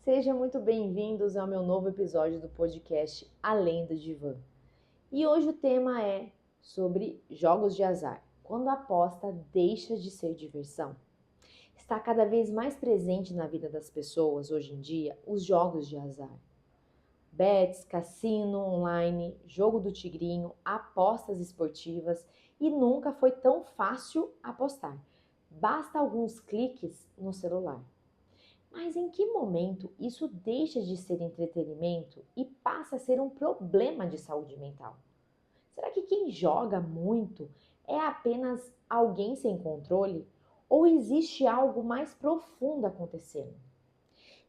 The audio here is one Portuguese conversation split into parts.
Sejam muito bem-vindos ao meu novo episódio do podcast Além do Divã. E hoje o tema é sobre jogos de azar, quando a aposta deixa de ser diversão. Está cada vez mais presente na vida das pessoas hoje em dia os jogos de azar. Bets, cassino online, jogo do tigrinho, apostas esportivas e nunca foi tão fácil apostar. Basta alguns cliques no celular. Mas em que momento isso deixa de ser entretenimento e passa a ser um problema de saúde mental? Será que quem joga muito é apenas alguém sem controle? Ou existe algo mais profundo acontecendo?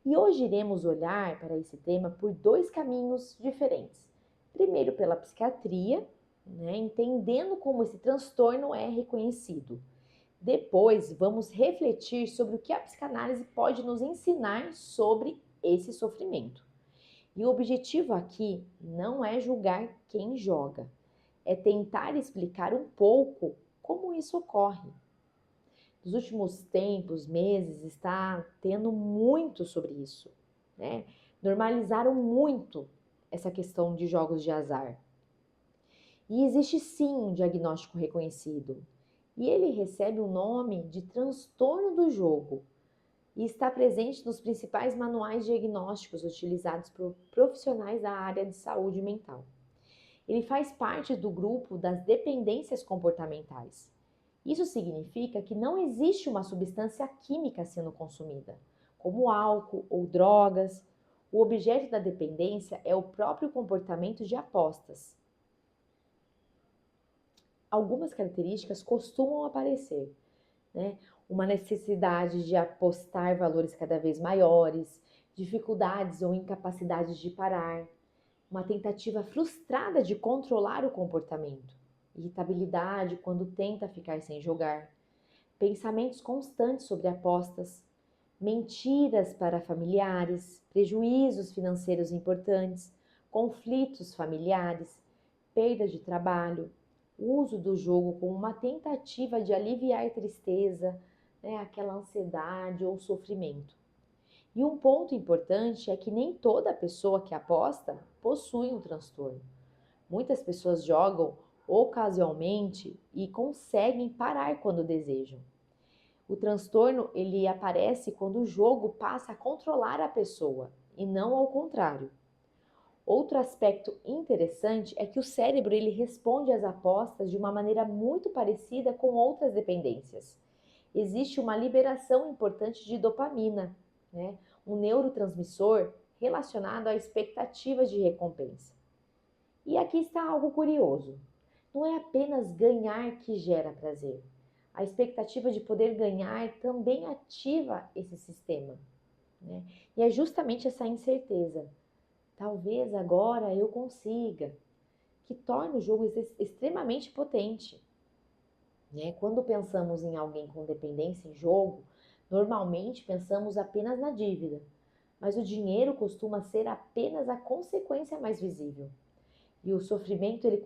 E hoje iremos olhar para esse tema por dois caminhos diferentes. Primeiro, pela psiquiatria, entendendo como esse transtorno é reconhecido. Depois, vamos refletir sobre o que a psicanálise pode nos ensinar sobre esse sofrimento. E o objetivo aqui não é julgar quem joga, é tentar explicar um pouco como isso ocorre. Nos últimos tempos, meses, está tendo muito sobre isso, né? Normalizaram muito essa questão de jogos de azar. E existe sim um diagnóstico reconhecido. E ele recebe o nome de transtorno do jogo e está presente nos principais manuais diagnósticos utilizados por profissionais da área de saúde mental. Ele faz parte do grupo das dependências comportamentais. Isso significa que não existe uma substância química sendo consumida, como álcool ou drogas. O objeto da dependência é o próprio comportamento de apostas. Algumas características costumam aparecer, né? Uma necessidade de apostar valores cada vez maiores, dificuldades ou incapacidades de parar, uma tentativa frustrada de controlar o comportamento, irritabilidade quando tenta ficar sem jogar, pensamentos constantes sobre apostas, mentiras para familiares, prejuízos financeiros importantes, conflitos familiares, perda de trabalho, uso do jogo como uma tentativa de aliviar tristeza, aquela ansiedade ou sofrimento. E um ponto importante é que nem toda pessoa que aposta possui um transtorno. Muitas pessoas jogam ocasionalmente e conseguem parar quando desejam. O transtorno ele aparece quando o jogo passa a controlar a pessoa e não ao contrário. Outro aspecto interessante é que o cérebro ele responde às apostas de uma maneira muito parecida com outras dependências. Existe uma liberação importante de dopamina, um neurotransmissor relacionado à expectativa de recompensa. E aqui está algo curioso. Não é apenas ganhar que gera prazer. A expectativa de poder ganhar também ativa esse sistema. E é justamente essa incerteza. Talvez agora eu consiga, que torna o jogo extremamente potente. Quando pensamos em alguém com dependência em jogo, normalmente pensamos apenas na dívida, mas o dinheiro costuma ser apenas a consequência mais visível. E o sofrimento ele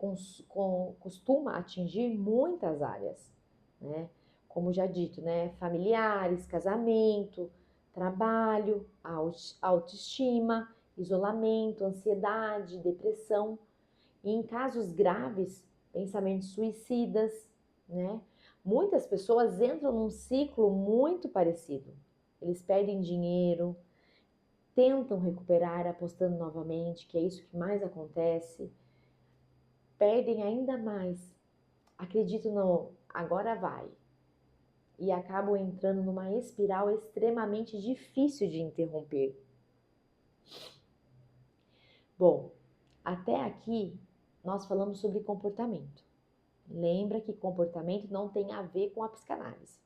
costuma atingir muitas áreas, Como já dito, familiares, casamento, trabalho, autoestima, isolamento, ansiedade, depressão e em casos graves, pensamentos suicidas, Muitas pessoas entram num ciclo muito parecido. Eles perdem dinheiro, tentam recuperar apostando novamente, que é isso que mais acontece. Perdem ainda mais, acreditam no agora vai e acabam entrando numa espiral extremamente difícil de interromper. Bom, até aqui nós falamos sobre comportamento. Lembra que comportamento não tem a ver com a psicanálise.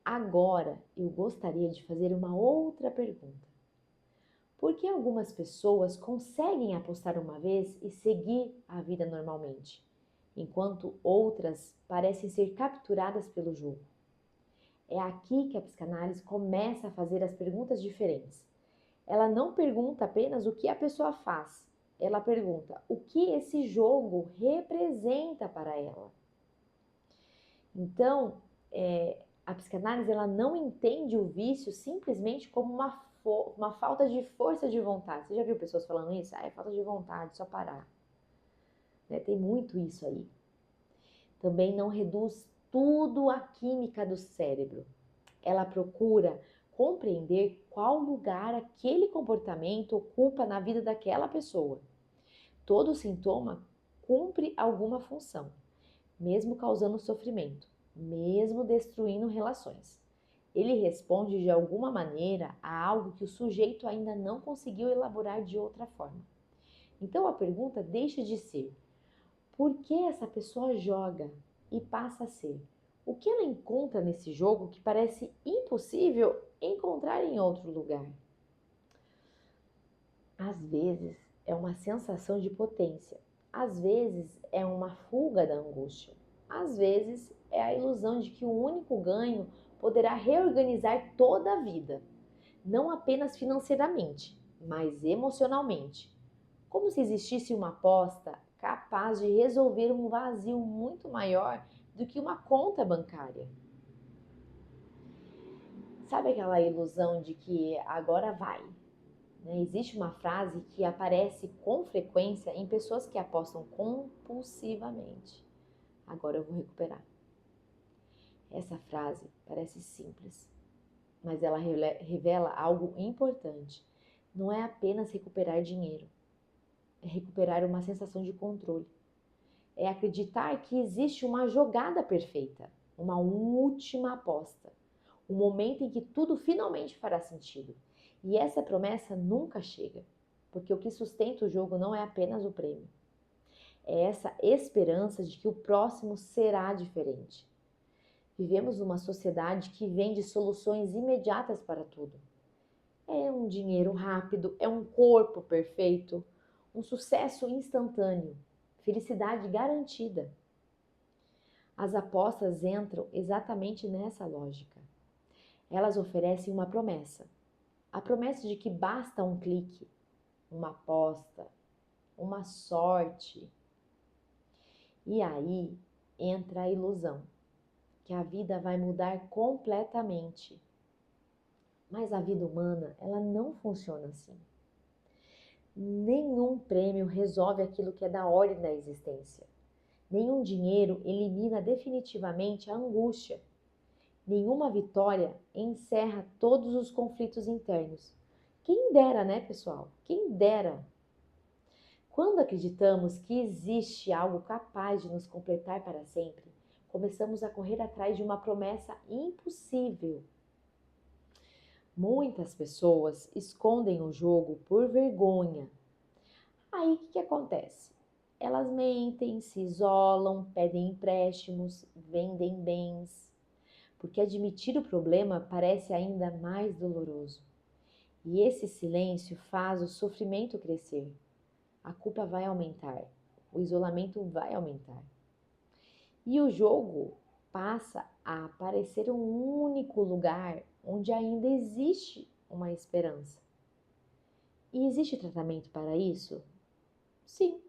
Agora eu gostaria de fazer uma outra pergunta. Por que algumas pessoas conseguem apostar uma vez e seguir a vida normalmente, enquanto outras parecem ser capturadas pelo jogo? É aqui que a psicanálise começa a fazer as perguntas diferentes. Ela não pergunta apenas o que a pessoa faz, ela pergunta o que esse jogo representa para ela. Então, A psicanálise ela não entende o vício simplesmente como uma falta de força de vontade. Você já viu pessoas falando isso? Ah, é falta de vontade, só parar. Né? Tem muito isso aí. Também não reduz tudo à química do cérebro. Ela procura compreender qual lugar aquele comportamento ocupa na vida daquela pessoa. Todo sintoma cumpre alguma função, mesmo causando sofrimento, mesmo destruindo relações. Ele responde de alguma maneira a algo que o sujeito ainda não conseguiu elaborar de outra forma. Então a pergunta deixa de ser: por que essa pessoa joga e passa a ser? O que ela encontra nesse jogo que parece impossível encontrar em outro lugar? Às vezes é uma sensação de potência, às vezes é uma fuga da angústia, às vezes é a ilusão de que o único ganho poderá reorganizar toda a vida, não apenas financeiramente, mas emocionalmente. Como se existisse uma aposta capaz de resolver um vazio muito maior do que uma conta bancária. Sabe aquela ilusão de que agora vai? Né? Existe uma frase que aparece com frequência em pessoas que apostam compulsivamente. Agora eu vou recuperar. Essa frase parece simples, mas ela revela algo importante. Não é apenas recuperar dinheiro, é recuperar uma sensação de controle. É acreditar que existe uma jogada perfeita, uma última aposta, um momento em que tudo finalmente fará sentido. E essa promessa nunca chega, porque o que sustenta o jogo não é apenas o prêmio. É essa esperança de que o próximo será diferente. Vivemos numa sociedade que vende soluções imediatas para tudo. É um dinheiro rápido, é um corpo perfeito, um sucesso instantâneo, felicidade garantida. As apostas entram exatamente nessa lógica. Elas oferecem uma promessa. A promessa de que basta um clique, uma aposta, uma sorte. E aí entra a ilusão, que a vida vai mudar completamente. Mas a vida humana, ela não funciona assim. Nenhum prêmio resolve aquilo que é da ordem da existência. Nenhum dinheiro elimina definitivamente a angústia. Nenhuma vitória encerra todos os conflitos internos. Quem dera, né, pessoal? Quem dera. Quando acreditamos que existe algo capaz de nos completar para sempre, começamos a correr atrás de uma promessa impossível. Muitas pessoas escondem o jogo por vergonha. Aí o que acontece? Elas mentem, se isolam, pedem empréstimos, vendem bens, porque admitir o problema parece ainda mais doloroso. E esse silêncio faz o sofrimento crescer. A culpa vai aumentar, o isolamento vai aumentar. E o jogo passa a parecer um único lugar onde ainda existe uma esperança. E existe tratamento para isso? Sim.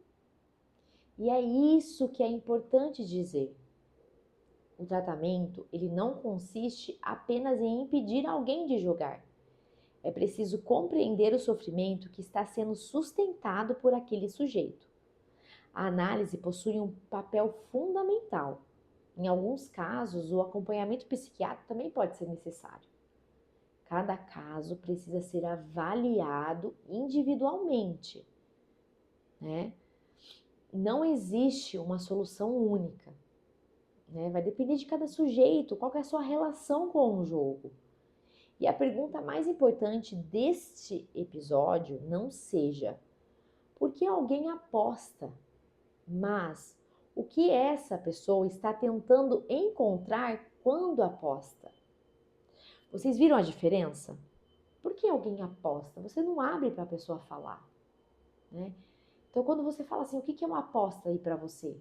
E é isso que é importante dizer. O tratamento, ele não consiste apenas em impedir alguém de jogar. É preciso compreender o sofrimento que está sendo sustentado por aquele sujeito. A análise possui um papel fundamental. Em alguns casos, o acompanhamento psiquiátrico também pode ser necessário. Cada caso precisa ser avaliado individualmente, né? Não existe uma solução única, né? Vai depender de cada sujeito, qual que é a sua relação com o jogo. E a pergunta mais importante deste episódio não seja por que alguém aposta, mas o que essa pessoa está tentando encontrar quando aposta. Vocês viram a diferença? Por que alguém aposta? Você não abre para a pessoa falar, né? Então, quando você fala assim, o que é uma aposta aí para você?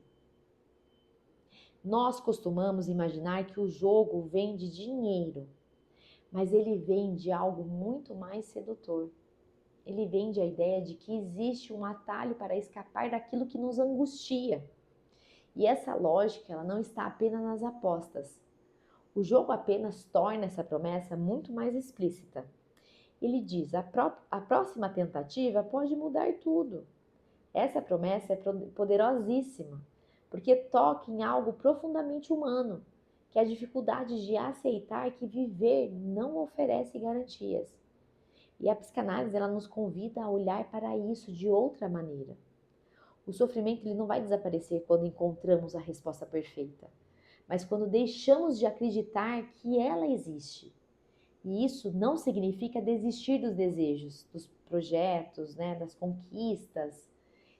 Nós costumamos imaginar que o jogo vem de dinheiro, mas ele vem de algo muito mais sedutor. Ele vem de a ideia de que existe um atalho para escapar daquilo que nos angustia. E essa lógica, ela não está apenas nas apostas. O jogo apenas torna essa promessa muito mais explícita. Ele diz: a próxima tentativa pode mudar tudo. Essa promessa é poderosíssima, porque toca em algo profundamente humano, que é a dificuldade de aceitar que viver não oferece garantias. E a psicanálise ela nos convida a olhar para isso de outra maneira. O sofrimento ele não vai desaparecer quando encontramos a resposta perfeita, mas quando deixamos de acreditar que ela existe. E isso não significa desistir dos desejos, dos projetos, né, das conquistas,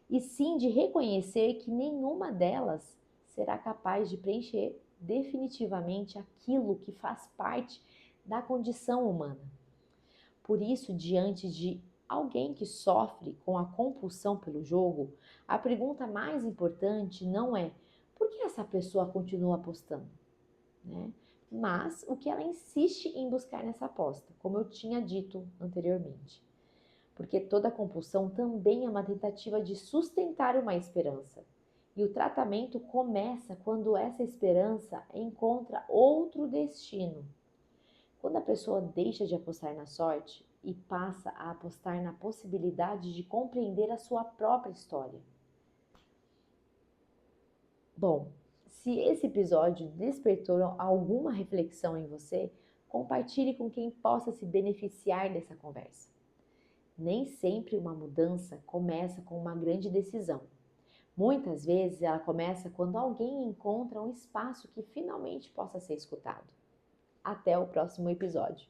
e sim de reconhecer que nenhuma delas será capaz de preencher definitivamente aquilo que faz parte da condição humana. Por isso, diante de alguém que sofre com a compulsão pelo jogo, a pergunta mais importante não é por que essa pessoa continua apostando, né? Mas o que ela insiste em buscar nessa aposta, como eu tinha dito anteriormente. Porque toda compulsão também é uma tentativa de sustentar uma esperança. E o tratamento começa quando essa esperança encontra outro destino. Quando a pessoa deixa de apostar na sorte e passa a apostar na possibilidade de compreender a sua própria história. Bom, se esse episódio despertou alguma reflexão em você, compartilhe com quem possa se beneficiar dessa conversa. Nem sempre uma mudança começa com uma grande decisão. Muitas vezes ela começa quando alguém encontra um espaço que finalmente possa ser escutado. Até o próximo episódio.